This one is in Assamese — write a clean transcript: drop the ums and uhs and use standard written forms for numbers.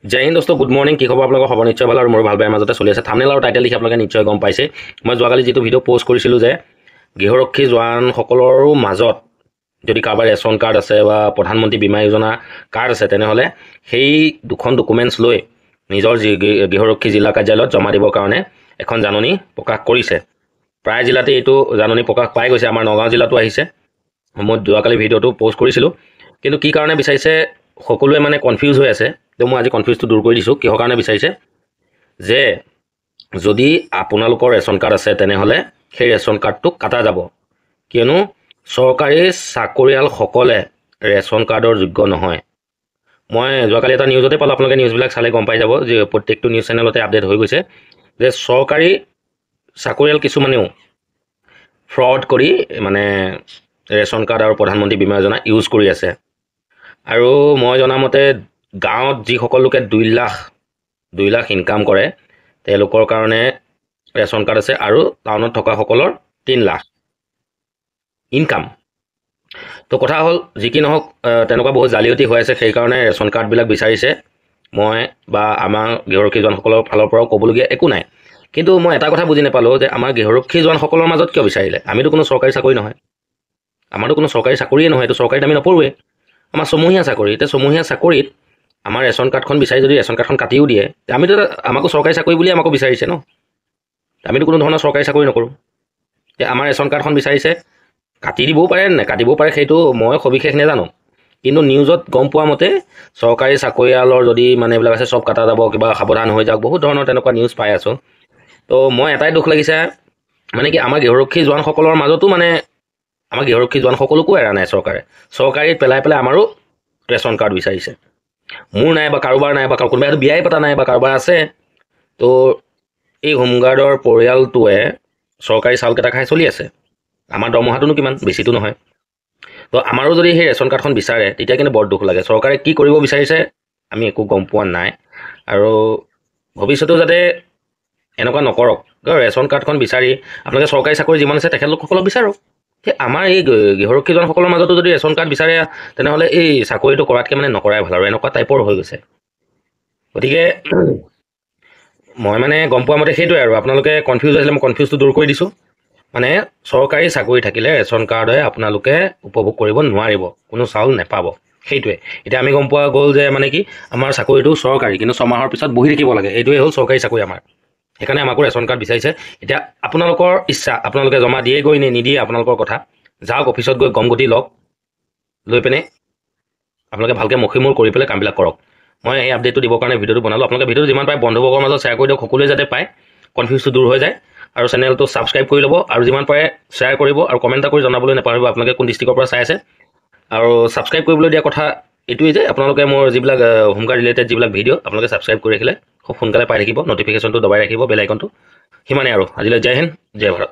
জয় হিন্দ দোস্ত, গুড মৰ্নিং। কি খবৰ আপোনালোকৰ? খবৰ নিশ্চয় ভাল আৰু মোৰ ভাল বেয়াৰ মাজতে চলি আছে। থাম্বনেল আৰু টাইটেল দেখি আপোনালোকে নিশ্চয় গম পাইছে। মই যোৱাকালি যিটো ভিডিঅ' পষ্ট কৰিছিলোঁ যে গৃহৰক্ষী জোৱানসকলৰো মাজত যদি কাৰোবাৰ ৰেচন কাৰ্ড আছে বা প্ৰধানমন্ত্ৰী বীমা যোজনা কাৰ্ড আছে, তেনেহ'লে সেই দুখন ডকুমেণ্টছ লৈ নিজৰ গৃহৰক্ষী জিলা কাৰ্যালয়ত জমা দিবৰ কাৰণে এখন জাননী প্ৰকাশ কৰিছে। প্ৰায় জিলাতে এইটো জাননী প্ৰকাশ পাই গৈছে। আমাৰ নগাঁও জিলাতো আহিছে। মই যোৱাকালি ভিডিঅ'টো পষ্ট কৰিছিলোঁ, কিন্তু কি কাৰণে বিচাৰিছে সকলোৱে মানে কনফিউজ হৈ আছে। তো মই আজি কনফিউজটো দূৰ কৰি দিছোঁ। কিহৰ কাৰণে বিচাৰিছে যে যদি আপোনালোকৰ ৰেচন কাৰ্ড আছে তেনেহ'লে সেই ৰেচন কাৰ্ডটো কাটা যাব, কিয়নো চৰকাৰী চাকৰিয়ালসকলে ৰেচন কাৰ্ডৰ যোগ্য নহয়। মই যোৱাকালি এটা নিউজতে পালোঁ, আপোনালোকে নিউজবিলাক চালে গম পাই যাব যে প্ৰত্যেকটো নিউজ চেনেলতে আপডেট হৈ গৈছে যে চৰকাৰী চাকৰিয়াল কিছুমানেও ফ্ৰড কৰি মানে ৰেচন কাৰ্ড আৰু প্ৰধানমন্ত্ৰী বীমা যোজনা ইউজ কৰি আছে। আৰু মই জনামতে গাঁৱত যিসকল লোকে 2 লাখ ইনকাম কৰে তেওঁলোকৰ কাৰণে ৰেচন কাৰ্ড আছে, আৰু টাউনত থকাসকলৰ 3 লাখ ইনকাম। তো কথা হ'ল যি কি নহওক, তেনেকুৱা বহুত জালিয়াতি হৈ আছে। সেইকাৰণে ৰেচন কাৰ্ডবিলাক বিচাৰিছে। মই বা আমাৰ গৃহৰক্ষী জোৱানসকলৰ ফালৰ পৰাও ক'বলগীয়া একো নাই, কিন্তু মই এটা কথা বুজি নাপালোঁ যে আমাৰ গৃহৰক্ষী জোৱানসকলৰ মাজত কিয় বিচাৰিলে? আমিতো কোনো চৰকাৰী চাকৰি নহয়, আমাৰতো কোনো চৰকাৰী চাকৰিয়ে নহয়, এইটো চৰকাৰীত আমি নপৰোঁৱে। আমাৰ চমহীয়া চাকৰি। এতিয়া চমহীয়া চাকৰিত আমাৰ ৰেচন কাৰ্ডখন বিচাৰি যদি ৰেচন কাৰ্ডখন কাটিও দিয়ে, আমিতো আমাকো চৰকাৰী চাকৰি বুলিয়ে আমাকো বিচাৰিছে ন। আমিতো কোনো ধৰণৰ চৰকাৰী চাকৰি নকৰোঁ। এতিয়া আমাৰ ৰেচন কাৰ্ডখন বিচাৰিছে, কাটি দিবও পাৰে নাকাটিবও পাৰে, সেইটো মই সবিশেষ নাজানো। কিন্তু নিউজত গম পোৱা মতে চৰকাৰী চাকৰিয়ালৰ যদি মানে এইবিলাক আছে চব কাটা যাব, কিবা সাৱধান হৈ যাওক, বহুত ধৰণৰ তেনেকুৱা নিউজ পাই আছোঁ। তো মই এটাই দুখ লাগিছে, মানে কি আমাৰ গৃহৰক্ষী জোৱানসকলৰ মাজতো মানে আমাৰ গৃহৰক্ষী জোৱানসকলকো এৰা নাই চৰকাৰে। চৰকাৰীত পেলাই আমাৰ ৰেচন কাৰ্ড বিচাৰিছে। মোৰ নাই বা কাৰোবাৰ নাই বা কোনোবাই হয়তো বিয়াই পতা নাই বা কাৰোবাৰ আছে। তো এই হোমগাৰ্ডৰ পৰিয়ালটোৱে চৰকাৰী চাউলকেইটা খাই চলি আছে। আমাৰ দৰমহাটোনো কিমান? বেছিটো নহয়। তো আমাৰো যদি সেই ৰেচন কাৰ্ডখন বিচাৰে তেতিয়া কিন্তু বৰ দুখ লাগে। চৰকাৰে কি কৰিব বিচাৰিছে আমি একো গম পোৱা নাই, আৰু ভৱিষ্যতেও যাতে এনেকুৱা নকৰক। ৰেচন কাৰ্ডখন বিচাৰি আপোনালোকে চৰকাৰী চাকৰি যিমান আছে তেখেতলোকসকলক বিচাৰক। আমাৰ এই গৃহৰক্ষী জোৱানসকলৰ মাজতো যদি ৰেচন কাৰ্ড বিচাৰে তেনেহ'লে এই চাকৰিটো কৰাতকৈ মানে নকৰাই ভাল, আৰু এনেকুৱা টাইপৰ হৈ গৈছে। গতিকে মই মানে গম পোৱা মতে সেইটোৱে, আৰু আপোনালোকে কনফিউজ হৈছিলে, মই কনফিউজটো দূৰ কৰি দিছোঁ। মানে চৰকাৰী চাকৰি থাকিলে ৰেচন কাৰ্ডে আপোনালোকে উপভোগ কৰিব নোৱাৰিব, কোনো চাউল নেপাব, সেইটোৱে। এতিয়া আমি গম পোৱা গ'ল যে মানে কি আমাৰ চাকৰিটো চৰকাৰী, কিন্তু 6 মাহৰ পিছত বহি থাকিব লাগে, এইটোৱে হ'ল চৰকাৰী চাকৰি আমাৰ। সেইকাৰণে আমাকো ৰেচন কাৰ্ড বিচাৰিছে। এতিয়া আপোনালোকৰ ইচ্ছা, আপোনালোকে জমা দিয়ে গৈ নে নিদিয়ে আপোনালোকৰ কথা। যাওক অফিচত গৈ গম গতি লওক, লৈ পিনে আপোনালোকে ভালকৈ মষিমূৰ কৰি পেলাই কামবিলাক কৰক। মই এই আপডেটটো দিবৰ কাৰণে ভিডিঅ'টো বনালোঁ। আপোনালোকে ভিডিঅ'টো যিমান পাৰে বন্ধুবৰ্গৰ মাজত শ্বেয়াৰ কৰি দিয়ক, সকলোৱে যাতে পায়, কনফিউজটো দূৰ হৈ যায়। আৰু চেনেলটো ছাবস্ক্ৰাইব কৰি ল'ব, আৰু যিমান পাৰে শ্বেয়াৰ কৰিব, আৰু কমেণ্ট এটা কৰি জনাবলৈ নাপাহৰিব আপোনালোকে কোন ডিষ্ট্ৰিক্টৰ পৰা চাই আছে। আৰু ছাবস্ক্ৰাইব কৰিবলৈ দিয়া কথা এইটোৱেই যে আপোনালোকে মোৰ যিবিলাক হোমগাৰ্ড ৰিলেটেড যিবিলাক ভিডিঅ' আপোনালোকে ছাবস্ক্ৰাইব কৰি ৰাখিলে খুব সোনকালে পাই থাকিব, নটিফিকেশ্যনটো দবাই ৰাখিব, বেল আইকনটো। সিমানেই আৰু আজিলৈ জয় হিন্দ, জয় ভাৰত।